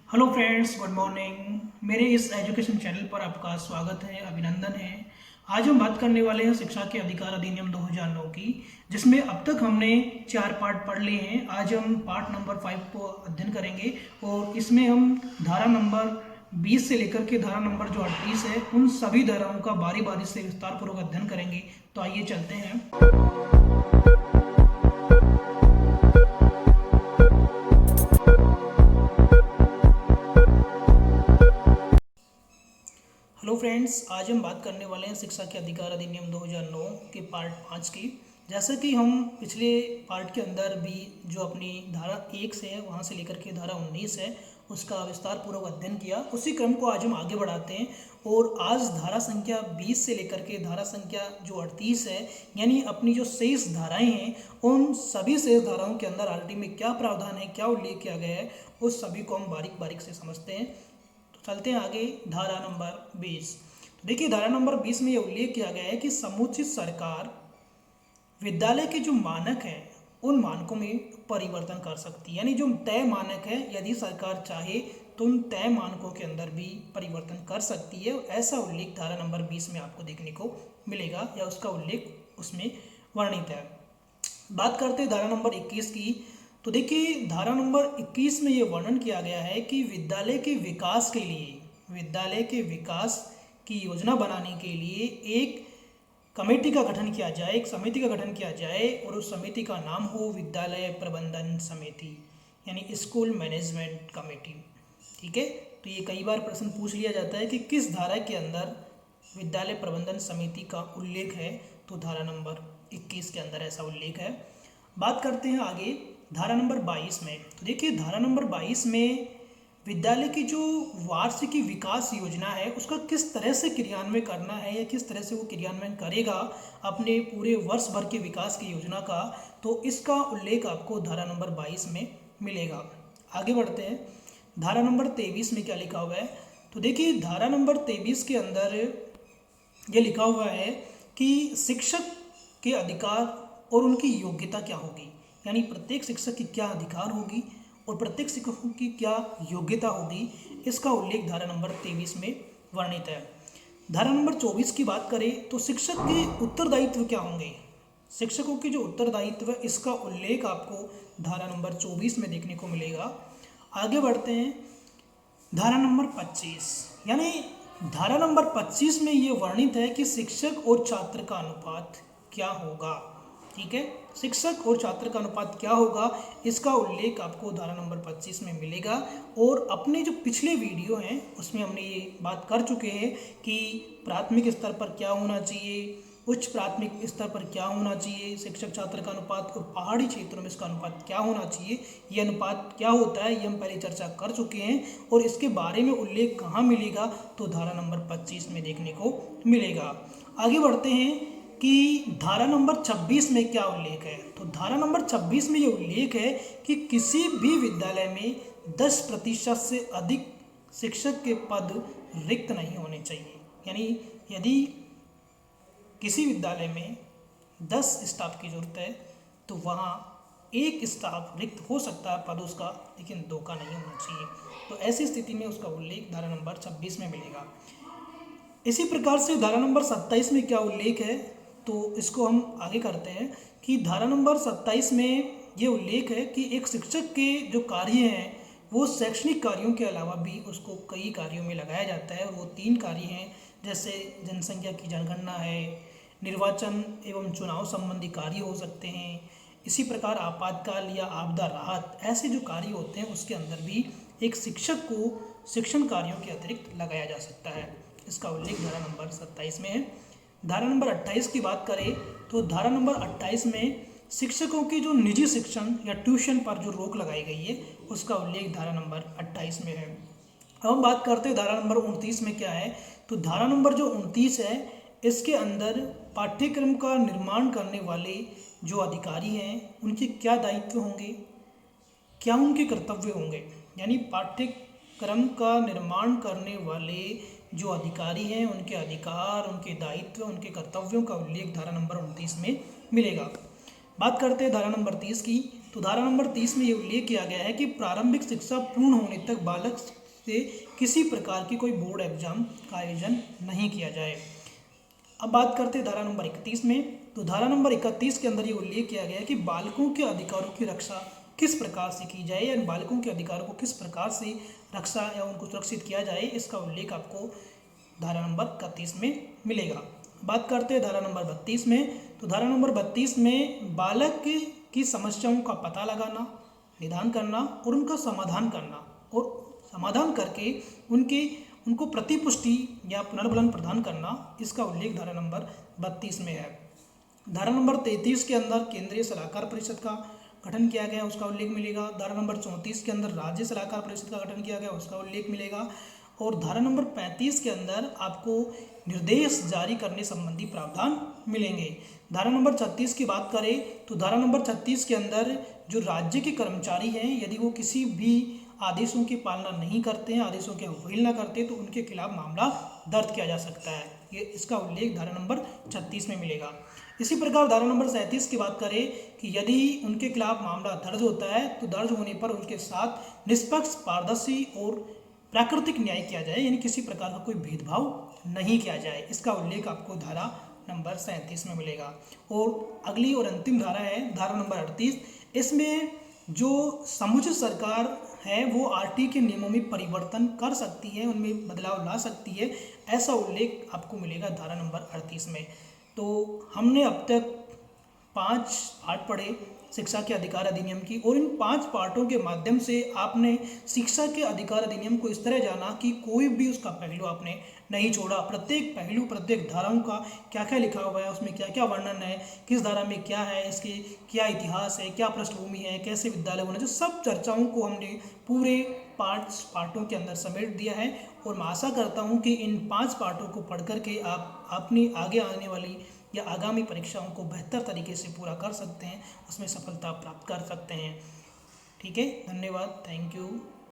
Hello friends, good morning. मेरे इस education channel पर आपका स्वागत है, अभिनंदन है। आज हम बात करने वाले हैं शिक्षा के अधिकार अधिनियम 2009 की, जिसमें अब तक हमने 4 पार्ट पढ़ लिए हैं। आज हम पार्ट नंबर 5 को अध्ययन करेंगे और इसमें हम धारा नंबर 20 से लेकर के धारा नंबर जो 38 है, उन सभी धाराओं का बारी बारी से विस्तार पूर्वक अध्ययन करेंगे। तो आइए चलते हैं। हेलो फ्रेंड्स, आज हम बात करने वाले हैं शिक्षा के अधिकार अधिनियम 2009 के पार्ट 5 की। जैसा कि हम पिछले पार्ट के अंदर भी जो अपनी धारा 1 से है वहाँ से लेकर के धारा 19 है उसका विस्तार पूर्वक अध्ययन किया, उसी क्रम को आज हम आगे बढ़ाते हैं। और आज धारा संख्या 20 से लेकर के धारा संख्या जो 38 है, यानी अपनी जो शेष धाराएं हैं, उन सभी शेष धाराओं के अंदर आरटी में क्या प्रावधान है, क्या उल्लेख किया गया है, उस सभी को हम बारीक बारीक से समझते हैं। चलते हैं आगे। धारा नंबर 20। तो देखिए, धारा नंबर 20 में यह उल्लेख किया गया है कि समुचित सरकार विद्यालय के जो मानक हैं उन मानकों में परिवर्तन कर सकती है। यानी जो तय मानक है, यदि सरकार चाहे तो उन तय मानकों के अंदर भी परिवर्तन कर सकती है। ऐसा उल्लेख धारा नंबर 20 में आपको देखने को मिलेगा, या उसका उल्लेख उसमें वर्णित है। बात करते हैं धारा नंबर 21 की। तो देखिए, धारा नंबर 21 में ये वर्णन किया गया है कि विद्यालय के विकास के लिए, विद्यालय के विकास की योजना बनाने के लिए एक कमेटी का गठन किया जाए, एक समिति का गठन किया जाए, और उस समिति का नाम हो विद्यालय प्रबंधन समिति, यानी स्कूल मैनेजमेंट कमेटी। ठीक है, तो ये कई बार प्रश्न पूछ लिया जाता है कि किस धारा के अंदर विद्यालय प्रबंधन समिति का उल्लेख है। तो धारा नंबर 21 के अंदर ऐसा उल्लेख है। बात करते हैं आगे धारा नंबर 22 में। तो देखिए, धारा नंबर 22 में विद्यालय की जो वार्षिकी विकास योजना है उसका किस तरह से क्रियान्वयन करना है, या किस तरह से वो क्रियान्वयन करेगा अपने पूरे वर्ष भर के विकास की योजना का, तो इसका उल्लेख आपको धारा नंबर 22 में मिलेगा। आगे बढ़ते हैं। धारा नंबर 23 में क्या लिखा हुआ है। तो देखिए, धारा नंबर 23 के अंदर ये लिखा हुआ है कि शिक्षक के अधिकार और उनकी योग्यता क्या होगी, यानी प्रत्येक शिक्षक की क्या अधिकार होगी और प्रत्येक शिक्षकों की क्या योग्यता होगी, इसका उल्लेख धारा नंबर 23 में वर्णित है। धारा नंबर 24 की बात करें तो शिक्षक के उत्तरदायित्व क्या होंगे, शिक्षकों के जो उत्तरदायित्व है इसका उल्लेख आपको धारा नंबर 24 में देखने को मिलेगा। आगे बढ़ते हैं। धारा नंबर 25, यानी धारा नंबर 25 में ये वर्णित है कि शिक्षक और छात्र का अनुपात क्या होगा। ठीक है, शिक्षक और छात्र का अनुपात क्या होगा, इसका उल्लेख आपको धारा नंबर 25 में मिलेगा। और अपने जो पिछले वीडियो हैं उसमें हमने ये बात कर चुके हैं कि प्राथमिक स्तर पर क्या होना चाहिए, उच्च प्राथमिक स्तर पर क्या होना चाहिए शिक्षक छात्र का अनुपात, और पहाड़ी क्षेत्रों में इसका अनुपात क्या होना चाहिए, ये अनुपात क्या होता है, ये हम पहले चर्चा कर चुके हैं। और इसके बारे में उल्लेख कहाँ मिलेगा, तो धारा नंबर 25 में देखने को मिलेगा। आगे बढ़ते हैं कि धारा नंबर 26 में क्या उल्लेख है। तो धारा नंबर 26 में ये उल्लेख है कि किसी भी विद्यालय में 10% से अधिक शिक्षक के पद रिक्त नहीं होने चाहिए। यानी यदि किसी विद्यालय में 10 स्टाफ की जरूरत है तो वहाँ एक स्टाफ रिक्त हो सकता है पद उसका, लेकिन 2 का नहीं होना चाहिए। तो ऐसी स्थिति में उसका उल्लेख धारा नंबर 26 में मिलेगा। इसी प्रकार से धारा नंबर 27 में क्या उल्लेख है, तो इसको हम आगे करते हैं कि धारा नंबर 27 में ये उल्लेख है कि एक शिक्षक के जो कार्य हैं वो शैक्षणिक कार्यों के अलावा भी उसको कई कार्यों में लगाया जाता है। और वो 3 कार्य हैं, जैसे जनसंख्या की जनगणना है, निर्वाचन एवं चुनाव संबंधी कार्य हो सकते हैं, इसी प्रकार आपातकाल या आपदा राहत, ऐसे जो कार्य होते हैं उसके अंदर भी एक शिक्षक को शिक्षण कार्यों के अतिरिक्त लगाया जा सकता है। इसका उल्लेख धारा नंबर 27 में है। धारा नंबर 28 की बात करें तो धारा नंबर 28 में शिक्षकों की जो निजी शिक्षण या ट्यूशन पर जो रोक लगाई गई है उसका उल्लेख धारा नंबर 28 में है। अब हम बात करते हैं धारा नंबर 29 में क्या है। तो धारा नंबर जो 29 है इसके अंदर पाठ्यक्रम का निर्माण करने वाले जो अधिकारी हैं उनके क्या दायित्व होंगे, क्या उनके कर्तव्य होंगे। यानी पाठ्यक्रम का निर्माण करने वाले जो अधिकारी हैं उनके अधिकार, उनके दायित्व, उनके कर्तव्यों का उल्लेख धारा नंबर 29 में मिलेगा। बात करते हैं धारा नंबर 30 की। तो धारा नंबर 30 में ये उल्लेख किया गया है कि प्रारंभिक शिक्षा पूर्ण होने तक बालक से किसी प्रकार की कोई बोर्ड एग्जाम का आयोजन नहीं किया जाए। अब बात करते हैं धारा नंबर 31 में। तो धारा नंबर 31 के अंदर ये उल्लेख किया गया है कि बालकों के अधिकारों की रक्षा किस प्रकार से की जाए, यानी बालकों के अधिकारों को किस प्रकार से रक्षा या उनको सुरक्षित किया जाए, इसका उल्लेख आपको धारा नंबर 31 में मिलेगा। बात करते हैं धारा नंबर 32 में। तो धारा नंबर 32 में बालक की समस्याओं का पता लगाना, निदान करना और उनका समाधान करना, और समाधान करके उनको प्रतिपुष्टि या पुनर्बलन प्रदान करना, इसका उल्लेख धारा नंबर 32 में है। धारा नंबर 33 के अंदर केंद्रीय सलाहकार परिषद का गठन किया गया, उसका उल्लेख मिलेगा। धारा नंबर 34 के अंदर राज्य सलाहकार परिषद का गठन किया गया, उसका उल्लेख मिलेगा। और धारा नंबर 35 के अंदर आपको निर्देश जारी करने संबंधी प्रावधान मिलेंगे। धारा नंबर 36 की बात करें तो धारा नंबर 36 के अंदर जो राज्य के कर्मचारी हैं, यदि वो किसी भी आदेशों की पालना नहीं करते हैं, आदेशों की अवहेलना करते हैं, तो उनके खिलाफ मामला दर्ज किया जा सकता है। ये इसका उल्लेख धारा नंबर 36 में मिलेगा। इसी प्रकार धारा नंबर 37 की बात करें कि यदि उनके खिलाफ मामला दर्ज होता है तो दर्ज होने पर उनके साथ निष्पक्ष, पारदर्शी और प्राकृतिक न्याय किया जाए, यानी किसी प्रकार का कोई भेदभाव नहीं किया जाए। इसका उल्लेख आपको धारा नंबर 37 में मिलेगा। और अगली और अंतिम धारा है धारा नंबर 38। इसमें जो समुचित सरकार है वो आरटी के नियमों में परिवर्तन कर सकती है, उनमें बदलाव ला सकती है, ऐसा उल्लेख आपको मिलेगा धारा नंबर 38 में। तो हमने अब तक 5 पार्ट पढ़े शिक्षा के अधिकार अधिनियम की, और इन 5 पार्टों के माध्यम से आपने शिक्षा के अधिकार अधिनियम को इस तरह जाना कि कोई भी उसका पहलू आपने नहीं छोड़ा। प्रत्येक पहलू, प्रत्येक धाराओं का क्या क्या लिखा हुआ है, उसमें क्या क्या वर्णन है, किस धारा में क्या है, इसके क्या इतिहास है, क्या पृष्ठभूमि है, कैसे विद्यालय होना चाहिए, सब चर्चाओं को हमने पूरे पार्टों के अंदर समेट दिया है। और मैं आशा करता हूँ कि इन 5 पार्टों को पढ़ करके आप अपनी आगे आने वाली या आगामी परीक्षाओं को बेहतर तरीके से पूरा कर सकते हैं, उसमें सफलता प्राप्त कर सकते हैं। ठीक है, धन्यवाद, थैंक यू।